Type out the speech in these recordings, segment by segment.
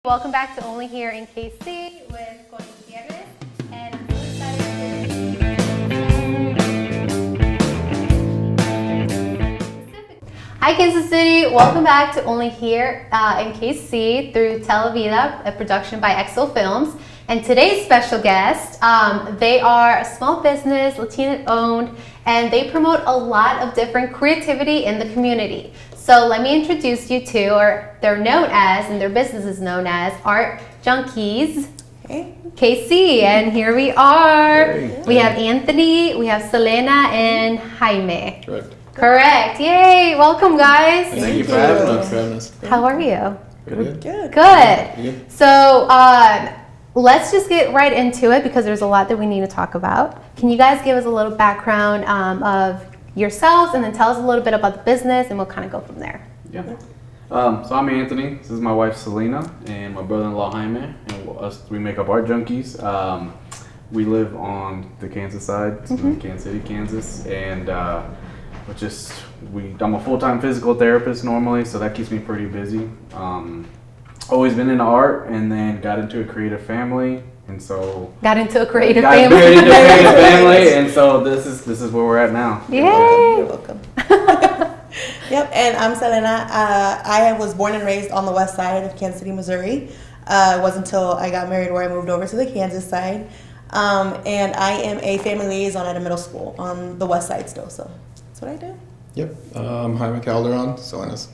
Welcome back to Only Here in KC with Juan Gutierrez, and I'm so excited. Hi Kansas City, welcome back to Only Here in KC through Televida, a production by Exo Films. And today's special guest, they are a small business, Latina owned, and they promote a lot of different creativity in the community. So let me introduce you to, or they're known as, and their business is known as, Art Junkies. Hey. KC, and here we are. Hey. We have Anthony, we have Selena, and Jaime. Correct. Yay, welcome guys. Thank you for having us. How are you? Good. Good. So let's just get right into it because there's a lot that we need to talk about. Can you guys give us a little background of yourselves and then tell us a little bit about the business and we'll kind of go from there. Yeah. So I'm Anthony. This is my wife Selena and my brother-in-law Jaime, and us we make up Art Junkies. We live on the Kansas side, so in Kansas City, Kansas, and I'm a full-time physical therapist normally, so that keeps me pretty busy. Always been into art, and then got into a creative family. And so got into a creative family, and so this is where we're at now. Yay! You're welcome. Yep, and I'm Selena. I was born and raised on the west side of Kansas City, Missouri. It wasn't until I got married where I moved over to the Kansas side. And I am a family liaison at a middle school on the west side still, so that's what I do. Yep, I'm Jaime Calderon, Selena's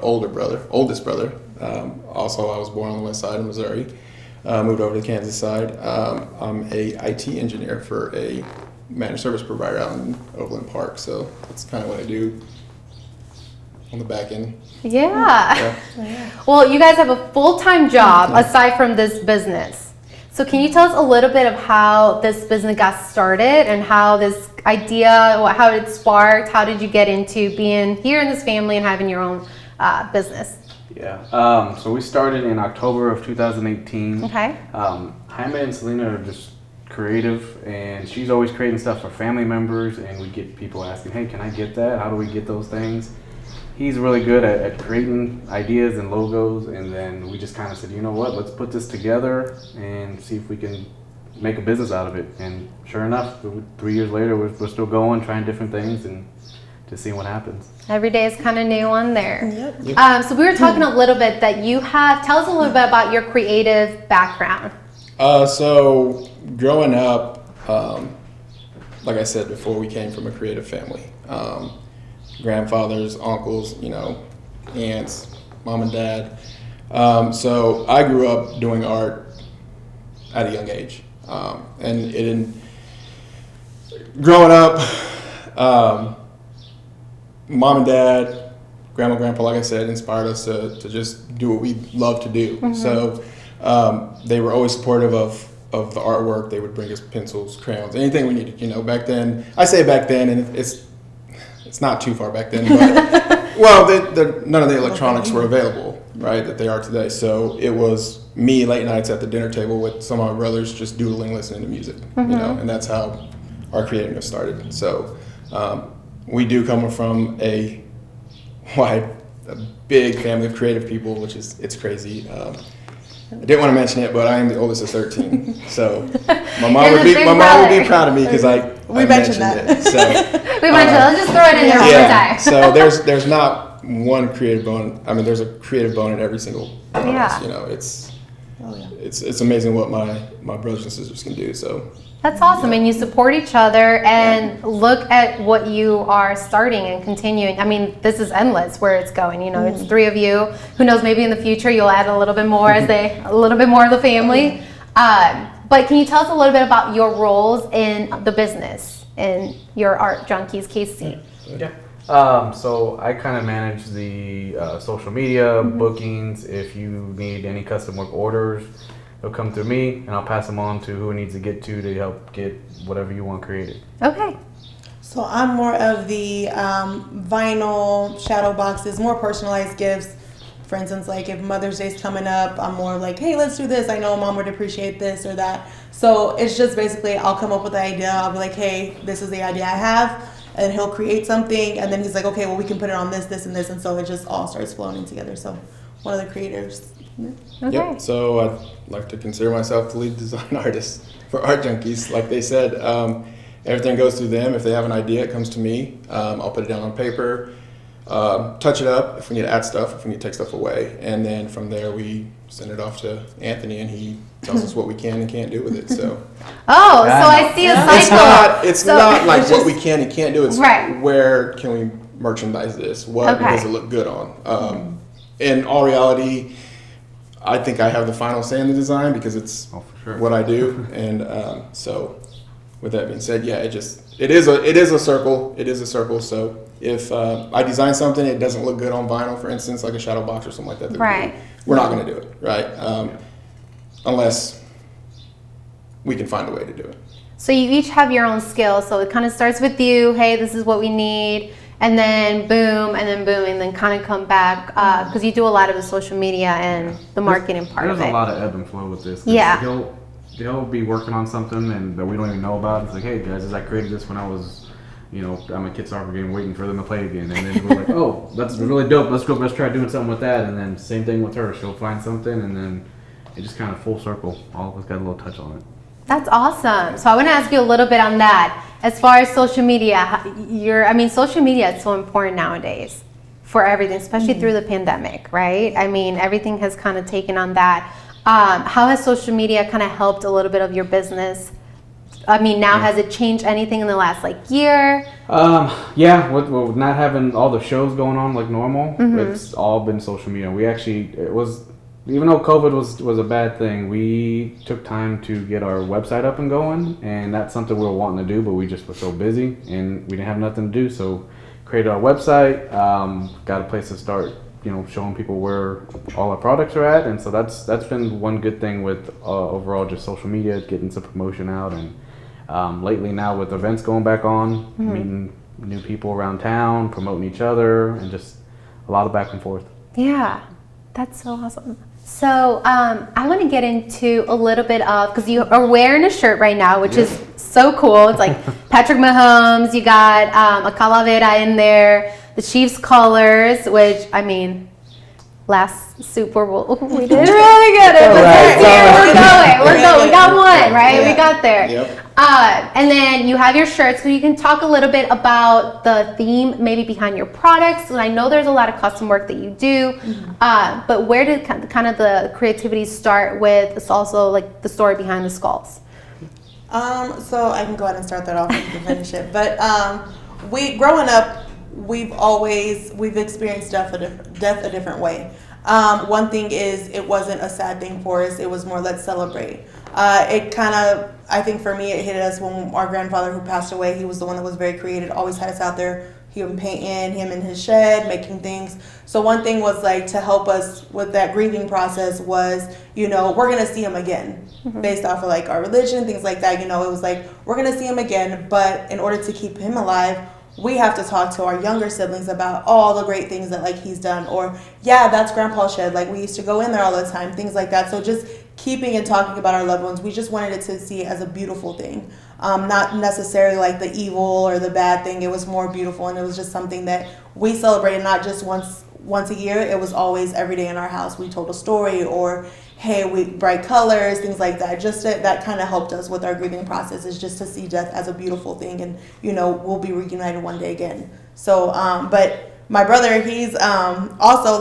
oldest brother. Also, I was born on the west side of Missouri. Moved over to the Kansas side. I'm a IT engineer for a managed service provider out in Overland Park, so that's kind of what I do on the back end. Yeah. Well, you guys have a full-time job aside from this business. So can you tell us a little bit of how this business got started and how this idea, how it sparked, how did you get into being here in this family and having your own business? Yeah, so we started in October of 2018. Okay. Jaime and Selena are just creative, and she's always creating stuff for family members, and we get people asking, hey, can I get that? How do we get those things? He's really good at creating ideas and logos, and then we just kind of said, you know what, let's put this together and see if we can make a business out of it. And sure enough, 3 years later, we're still going, trying different things, and just seeing what happens. Every day is kind of new on there. Yep. So we were talking a little bit that you have, tell us a little bit about your creative background. So growing up, like I said before, we came from a creative family. Grandfathers, uncles, aunts, mom and dad. So I grew up doing art at a young age. Growing up, mom and dad, grandma, grandpa, like I said, inspired us to just do what we love to do. So they were always supportive of the artwork. They would bring us pencils, crayons, anything we needed. Back then, I say back then, and it's not too far back then, but none of the electronics were available, right, that they are today. So it was me late nights at the dinner table with some of my brothers just doodling, listening to music, and that's how our creativeness started. So we do come from a big family of creative people, which it's crazy. I didn't want to mention it, but I am the oldest of 13. So my mom would be proud of me because I mentioned it. So we mentioned. Let's just throw it in there all the time. So there's not one creative bone. I mean, there's a creative bone in every single one of us. It's amazing what my brothers and sisters can do. So. That's awesome, and you support each other and look at what you are starting and continuing. I mean, this is endless where it's going. It's three of you. Who knows? Maybe in the future you'll add a little bit more a little bit more of the family. But can you tell us a little bit about your roles in the business in your Art Junkies KC? Yeah. So I kind of manage the social media bookings. If you need any custom work orders, they'll come through me, and I'll pass them on to who it needs to get to help get whatever you want created. Okay. So I'm more of the vinyl shadow boxes, more personalized gifts. For instance, like if Mother's Day's coming up, I'm more like, hey, let's do this. I know Mom would appreciate this or that. So it's just basically I'll come up with the idea. I'll be like, hey, this is the idea I have. And he'll create something. And then he's like, okay, well, we can put it on this, this, and this. And so it just all starts flowing together. So one of the creators Okay. Yep. So I like to consider myself the lead design artist for Art Junkies. Like they said, everything goes through them. If they have an idea, it comes to me. I'll put it down on paper, touch it up if we need to add stuff, if we need to take stuff away, and then from there we send it off to Anthony, and he tells us what we can and can't do with it. So Oh, so I see a cycle. it's not like what we can and can't do. It's Right. where can we merchandise this? What Okay. does it look good on? In all reality, I think I have the final say in the design because it's Oh, for sure. what I do. And so with that being said, yeah, it is a circle. It is a circle. So if I design something, it doesn't look good on vinyl, for instance, like a shadow box or something like that, then Right. we're not going to do it, right? Unless we can find a way to do it. So you each have your own skill. So it kind of starts with you. Hey, this is what we need. And then boom, and then kind of come back because you do a lot of the social media and the marketing part of There's it. a lot of ebb and flow with this. 'Cause Yeah. He'll be working on something that we don't even know about. It's like, hey guys, I created this when I was, I'm a kid soccer game waiting for them to play again. And then we're like, oh, that's really dope. Let's try doing something with that. And then same thing with her. She'll find something, and then it just kind of full circle. All of us got a little touch on it. That's awesome. So I want to ask you a little bit on that. As far as social media, social media is so important nowadays for everything, especially through the pandemic, right? I mean, everything has kind of taken on that. How has social media kind of helped a little bit of your business? I mean, now has it changed anything in the last year? Yeah, with not having all the shows going on like normal, it's all been social media. Even though COVID was a bad thing, we took time to get our website up and going, and that's something we were wanting to do, but we just were so busy and we didn't have nothing to do. So created our website, got a place to start, showing people where all our products are at, and so that's been one good thing with overall just social media, getting some promotion out, and lately now with events going back on, meeting new people around town, promoting each other, and just a lot of back and forth. Yeah, that's so awesome. So I want to get into a little bit of, because you are wearing a shirt right now, which is so cool. It's like Patrick Mahomes, you got a calavera in there, the Chiefs colors, which, I mean, last Super Bowl, we did really good. We're going. We got one, right? Yeah. We got there. Yep. And then you have your shirts, so you can talk a little bit about the theme maybe behind your products. And I know there's a lot of custom work that you do, but where did kind of the creativity start with? It's also like the story behind the skulls. So I can go ahead and start that off and you can finish it. But growing up, we've experienced death a different way. One thing is it wasn't a sad thing for us. It was more let's celebrate. It kind of, I think for me, it hit us when our grandfather who passed away, he was the one that was very creative, always had us out there. He was painting, him in his shed, making things. So one thing was to help us with that grieving process was, we're going to see him again based off of our religion, things like that. It was we're going to see him again, but in order to keep him alive, we have to talk to our younger siblings about all the great things that he's done, or that's Grandpa's shed, we used to go in there all the time, things like that. So just keeping and talking about our loved ones, we just wanted it to see it as a beautiful thing, not necessarily the evil or the bad thing. It was more beautiful, and it was just something that we celebrated not just once a year. It was always every day in our house. We told a story, or hey, we bright colors, things like that. Just that kind of helped us with our grieving process, is just to see death as a beautiful thing, and we'll be reunited one day again. So but my brother, he's also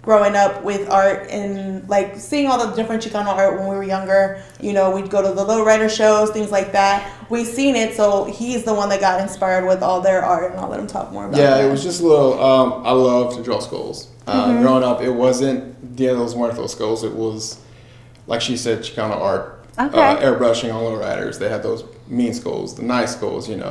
growing up with art and seeing all the different Chicano art when we were younger. We'd go to the lowrider shows, things like that. We've seen it, so he's the one that got inspired with all their art, and I'll let him talk more about that. Yeah, it was just a little, I love to draw skulls. Growing up, it wasn't Dia de los Muertos skulls. It was, like she said, Chicano art. Okay. Airbrushing on lowriders. They had those mean skulls, the nice skulls, when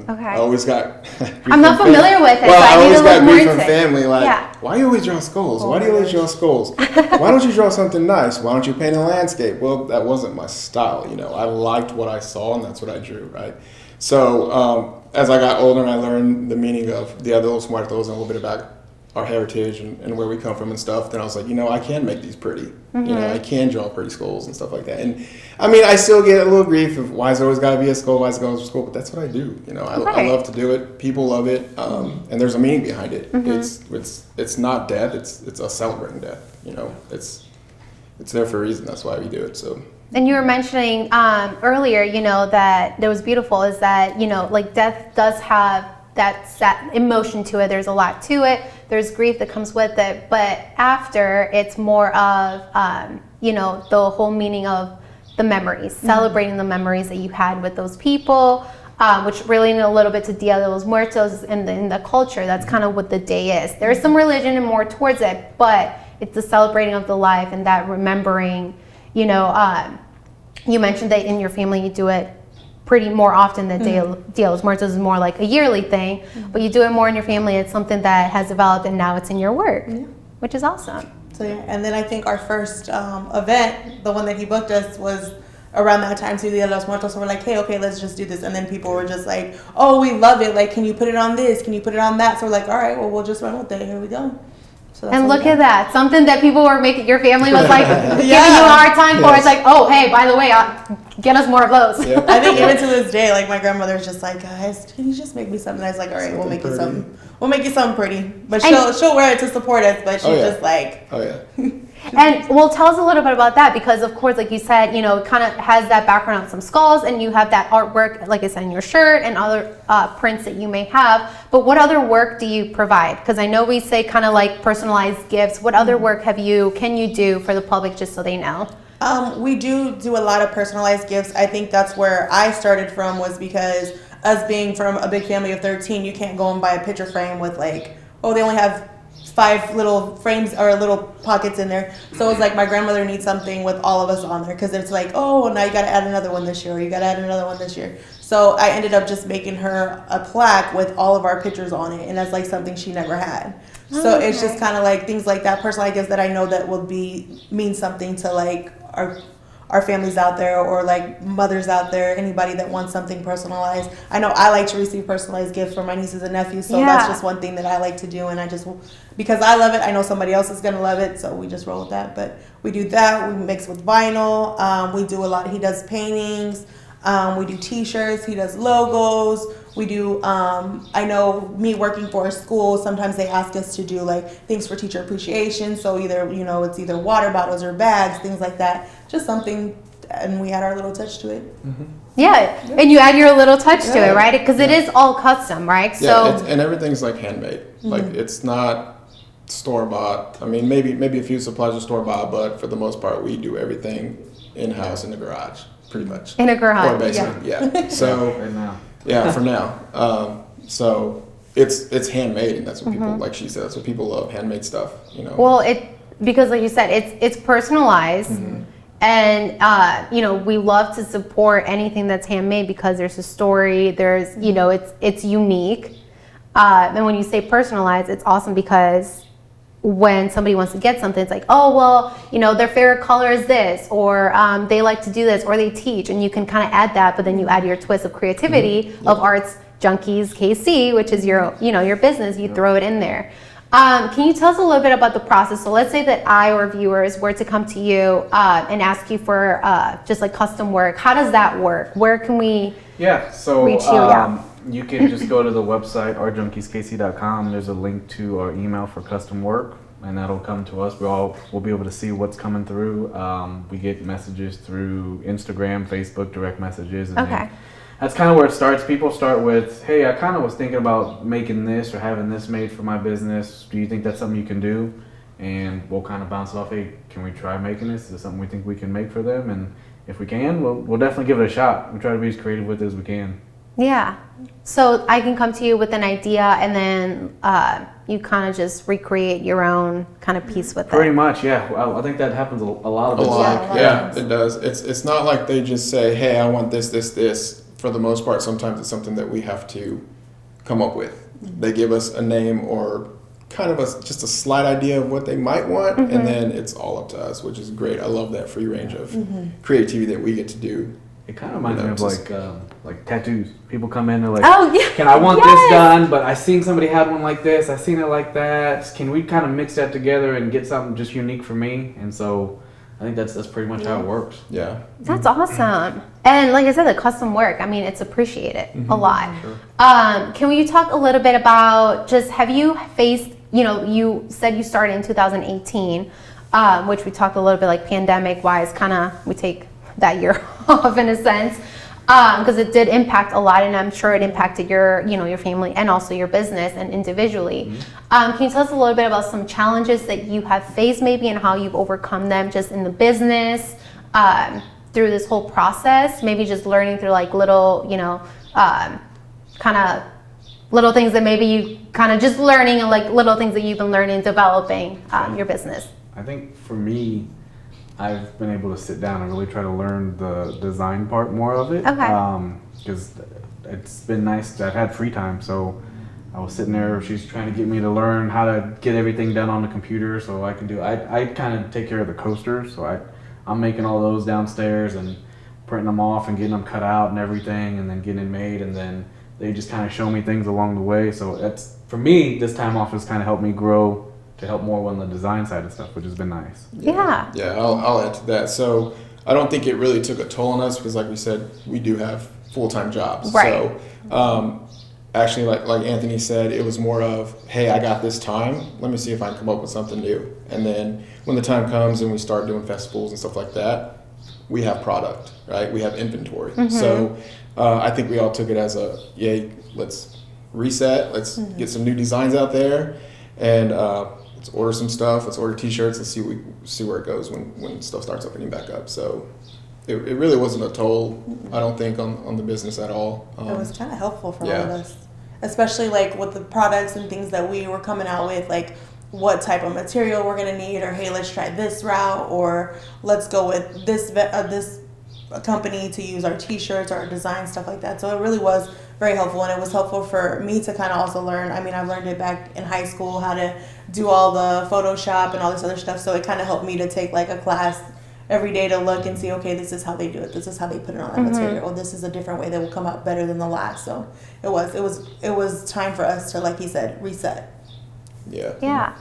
I always got I'm not familiar with it, well, so I need to look more grief into from it. family, why do you always draw skulls? Why do you always draw skulls? Why don't you draw something nice? Why don't you paint a landscape? Well, that wasn't my style, I liked what I saw, and that's what I drew, right? So as I got older and I learned the meaning of Dia de los Muertos and a little bit about our heritage and where we come from and stuff, then I was like, I can make these pretty. I can draw pretty skulls and stuff like that. And I mean, I still get a little grief of why's there always got to be a skull, why's it got to be a skull, but that's what I do. I love to do it. People love it, and there's a meaning behind it. It's not death. It's us celebrating death. it's there for a reason. That's why we do it. So. And you were mentioning earlier, you know, that was beautiful is that, you know, like death does have that sad emotion to it. There's a lot to it. There's grief that comes with it. But after, it's more of, you know, the whole meaning of the memories, celebrating the memories that you had with those people, which really a little bit to Dia de los Muertos in the culture. That's kind of what the day is. There is some religion and more towards it, but it's the celebrating of the life and that remembering, you know, you mentioned that in your family you do it pretty more often than Dia de los Muertos is more like a yearly thing, but you do it more in your family. It's something that has developed and now it's in your work, which is awesome. So yeah, and then I think our first event, the one that he booked us, was around that time too, Dia de los Muertos. So we're like, hey, okay, let's just do this. And then people were just like, oh, we love it. Like, can you put it on this? Can you put it on that? So we're like, all right, well, we'll just run with it. Here we go. So and look at that, something that people were making, your family was like giving you a hard time for. Yes. It's like, oh, hey, by the way, get us more of those. Yep. I think even to this day, like my grandmother's just like, guys, can you just make me something? I was like, all right, we'll make you something. We'll make you something pretty. But she'll wear it to support us, but she's just like. Oh, yeah. And well, tell us a little bit about that because, of course, like you said, you know, it kind of has that background of some skulls and you have that artwork, like I said, in your shirt and other prints that you may have. But what other work do you provide? Because I know we say kind of like personalized gifts. What other work can you do for the public just so they know? We do a lot of personalized gifts. I think that's where I started from was because us being from a big family of 13, you can't go and buy a picture frame with like, oh, they only have 5 little frames or little pockets in there. So it's like my grandmother needs something with all of us on there because it's like, oh, now you got to add another one this year or you got to add another one this year. So I ended up just making her a plaque with all of our pictures on it, and that's like something she never had. So it's just kind of like things like that, personalized gifts that I know that will mean something to like our families out there or like mothers out there, anybody that wants something personalized. I know I like to receive personalized gifts for my nieces and nephews, so that's just one thing that I like to do, and I just, because I love it, I know somebody else is going to love it, so we just roll with that. But we do that, we mix with vinyl, we do a lot, he does paintings, we do t-shirts, he does logos, we do, I know me working for a school, sometimes they ask us to do like things for teacher appreciation. So either, you know, it's either water bottles or bags, things like that. Just something, and we add our little touch to it. Yeah, and you add your little touch to it, right? Because it is all custom, right? Yeah, and everything's like handmade. Like it's not store-bought. I mean, maybe a few supplies are store-bought, but for the most part, we do everything in-house in the garage, pretty much. In a garage, or basement, yeah. So Right now. yeah, for now. So it's handmade, and that's what people, like she said, that's what people love, handmade stuff. You know. Well, because like you said, it's personalized. And you know, we love to support anything that's handmade because there's a story, there's, you know, it's unique. And when you say personalized, it's awesome because when somebody wants to get something, it's like, oh, well, you know, their favorite color is this, or they like to do this, or they teach, and you can kind of add that, but then you add your twist of creativity of Arts Junkies KC, which is your, you know, your business, you throw it in there. Can you tell us a little bit about the process? So let's say that I or viewers were to come to you and ask you for just like custom work. How does that work? Where can we reach you? You can just go to the website, ourjunkieskc.com. There's a link to our email for custom work, and that'll come to us. We'll be able to see what's coming through. We get messages through Instagram, Facebook, direct messages. And that's kind of where it starts. People start with, hey, I kind of was thinking about making this or having this made for my business. Do you think that's something you can do? And we'll kind of bounce it off, hey, can we try making this? Is this something we think we can make for them? And if we can, we'll definitely give it a shot. We try to be as creative with it as we can. Yeah. So I can come to you with an idea and then you kind of just recreate your own kind of piece with it. Pretty much, yeah. I think that happens a lot of the time. Yeah, it does. It's not like they just say, hey, I want this. For the most part, sometimes it's something that we have to come up with. They give us a name or kind of just a slight idea of what they might want, and then it's all up to us, which is great. I love that free range of creativity that we get to do. It kind of reminds me of like tattoos. People come in, they're like, oh, yeah. can I want this done? But I seen somebody had one like this. I seen it like that. Can we kind of mix that together and get something just unique for me? And so I think that's pretty much how it works. Yeah. That's awesome. And like I said, the custom work, I mean, it's appreciated a lot. Sure. Can you talk a little bit about just, have you faced, you know, you said you started in 2018. which we talked a little bit like pandemic wise, kind of we take that year off in a sense, because it did impact a lot, and I'm sure it impacted your, your family and also your business and individually. Can you tell us a little bit about some challenges that you have faced maybe and how you've overcome them just in the business through this whole process? Maybe just learning through like little, kind of little things that maybe you kind of just learning, and like little things that you've been learning, developing your business. I think for me, I've been able to sit down and really try to learn the design part more of it. Okay. Because it's been nice. I've had free time, so I was sitting there. She's trying to get me to learn how to get everything done on the computer, so I can do. I kind of take care of the coasters, so I'm making all those downstairs and printing them off and getting them cut out and everything, and then getting it made, and then they just kind of show me things along the way. So that's, for me, this time off has kind of helped me grow to help more on the design side of stuff, which has been nice. Yeah. Yeah, I'll add to that. So I don't think it really took a toll on us because, like we said, we do have full-time jobs. Right. So actually, like Anthony said, it was more of, hey, I got this time. Let me see if I can come up with something new. And then when the time comes and we start doing festivals and stuff like that, we have product, right? We have inventory. So I think we all took it as a, yay, let's reset. Let's get some new designs out there. And let's order some stuff. Let's order T-shirts. Let's see where it goes when stuff starts opening back up. So it really wasn't a toll, I don't think, on the business at all. It was kind of helpful for all of us, especially like with the products and things that we were coming out with, like what type of material we're gonna need, or hey, let's try this route, or let's go with this company to use our T-shirts or our design, stuff like that. So it really was very helpful, and it was helpful for me to kind of also learn. I mean, I learned it back in high school, how to do all the Photoshop and all this other stuff, so it kind of helped me to take like a class every day to look and see, okay, this is how they do it, this is how they put it on that material, this is a different way that will come out better than the last. So it was time for us to, like he said, reset. Yeah.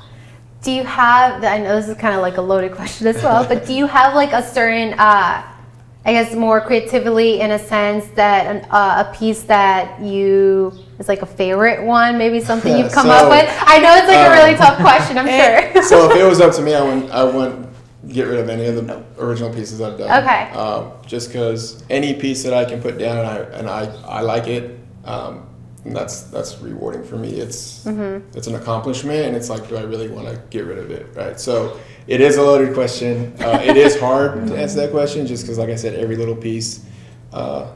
Do you have, I know this is kind of like a loaded question as well, but do you have like a certain, I guess more creatively in a sense, that a piece that is like a favorite one, maybe something you've come up with? I know it's like a really tough question, I'm sure. So if it was up to me, I wouldn't get rid of any of the original pieces I've done. Okay. Just because any piece that I can put down and I like it, and that's rewarding for me. It's an accomplishment, and it's like, do I really want to get rid of it, right? So it is a loaded question. It is hard to answer that question, just because, like I said, every little piece I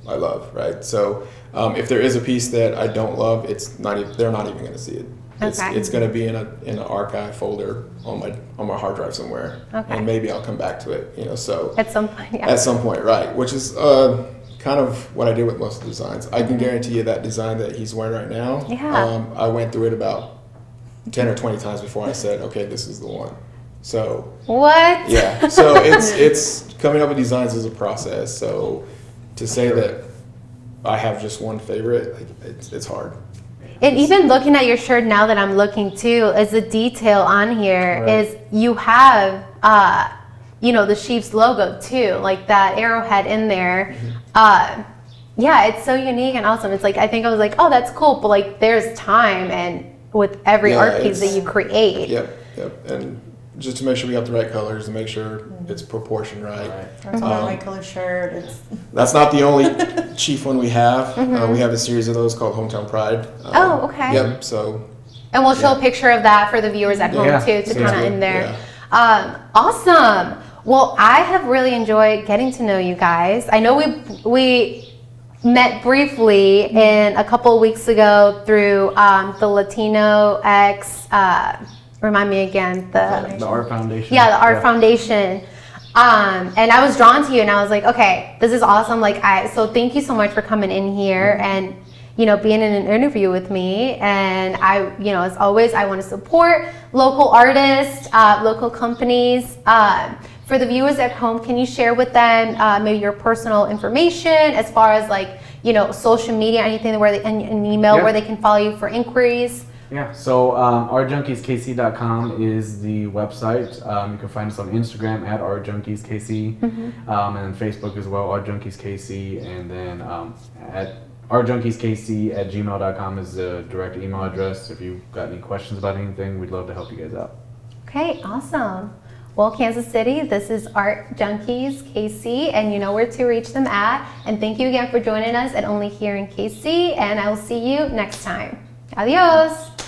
love, right? So if there is a piece that I don't love, they're not even going to see it. It's going to be in an archive folder on my hard drive somewhere, and maybe I'll come back to it. So at some point, At some point, right? Which is kind of what I did with most of the designs. I can guarantee you that design that he's wearing right now. Yeah. I went through it about 10 or 20 times before I said, okay, this is the one. So what? Yeah. So it's coming up with designs is a process. So to say that I have just one favorite, it's hard. And even looking at your shirt now that I'm looking too, is the detail on here is you have the Chiefs logo too, like that arrowhead in there. Yeah, it's so unique and awesome. It's like, I think I was like, oh, that's cool, but like there's time and with every art piece that you create. Yep. And just to make sure we got the right colors and make sure it's proportioned right. It's my white color shirt. That's not the only Chief one we have. We have a series of those called Hometown Pride. Okay. Yep. So. And we'll show a picture of that for the viewers at home too, to kind of in there. Yeah. Awesome. Well, I have really enjoyed getting to know you guys. I know we met briefly in a couple of weeks ago through the Latino X. Remind me again, the Art Foundation. Yeah, the Art Foundation. And I was drawn to you, and I was like, okay, this is awesome. So thank you so much for coming in here and being in an interview with me. And I, as always, I want to support local artists, local companies. For the viewers at home, can you share with them maybe your personal information as far as social media, anything where an email where they can follow you for inquiries? Yeah, so artjunkieskc.com is the website. You can find us on Instagram at artjunkieskc, and then Facebook as well, artjunkieskc, and then at artjunkieskc@gmail.com is the direct email address. If you've got any questions about anything, we'd love to help you guys out. Okay, awesome. Well, Kansas City, this is Art Junkies KC, and you know where to reach them at. And thank you again for joining us at Only Here in KC, and I will see you next time. Adios.